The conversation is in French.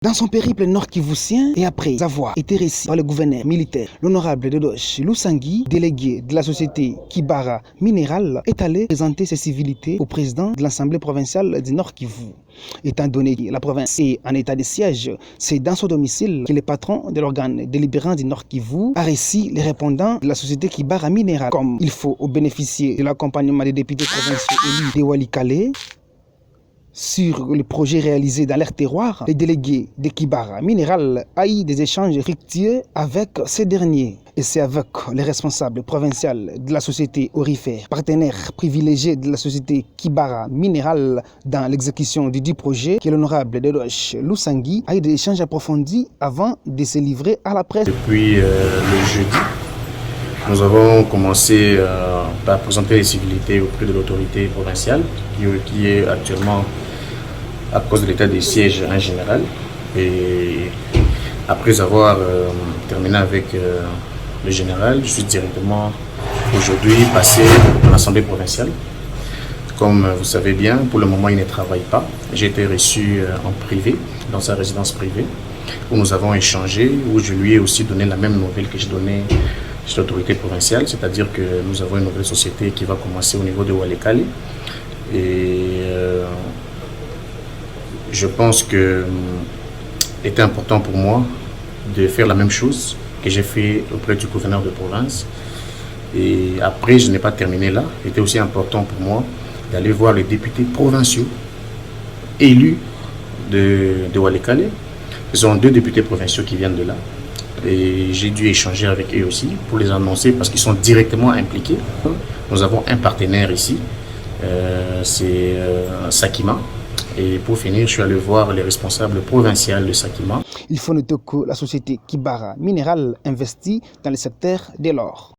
Dans son périple nord-kivusien et après avoir été reçu par le gouverneur militaire, l'honorable Dedoche Lusangui, délégué de la société Kibara Mineral, est allé présenter ses civilités au président de l'Assemblée provinciale du Nord-Kivu. Étant donné que la province est en état de siège, c'est dans son domicile que le patron de l'organe délibérant du Nord-Kivu a reçu les répondants de la société Kibara Mineral. Comme il faut bénéficier de l'accompagnement des députés provinciaux élus de Walikale, sur le projet réalisé dans leur terroir, les délégués de Kibara Mineral a eu des échanges fructueux avec ces derniers. Et c'est avec les responsables provinciaux de la société Orifère, partenaire privilégié de la société Kibara Mineral dans l'exécution du dit projet, que l'honorable Dedoche Lusangui a eu des échanges approfondis avant de se livrer à la presse. Depuis le jeudi, nous avons commencé par présenter les civilités auprès de l'autorité provinciale qui est actuellement à cause de l'état des sièges en général. Et après avoir terminé avec le général, je suis directement aujourd'hui passé à l'Assemblée provinciale. Comme vous savez bien, pour le moment il ne travaille pas. J'ai été reçu en privé, dans sa résidence privée, où nous avons échangé, où je lui ai aussi donné la même nouvelle que j'ai donnée sur l'autorité provinciale, c'est-à-dire que nous avons une nouvelle société qui va commencer au niveau de Walikale. Et je pense que était important pour moi de faire la même chose que j'ai fait auprès du gouverneur de province. Et après, je n'ai pas terminé là. Il était aussi important pour moi d'aller voir les députés provinciaux élus de Walikale. Ce sont 2 députés provinciaux qui viennent de là. Et j'ai dû échanger avec eux aussi pour les annoncer parce qu'ils sont directement impliqués. Nous avons un partenaire ici, c'est Sakima. Et pour finir, je suis allé voir les responsables provinciaux de Sakima. Il faut noter que la société Kibara Mineral investit dans le secteur de l'or.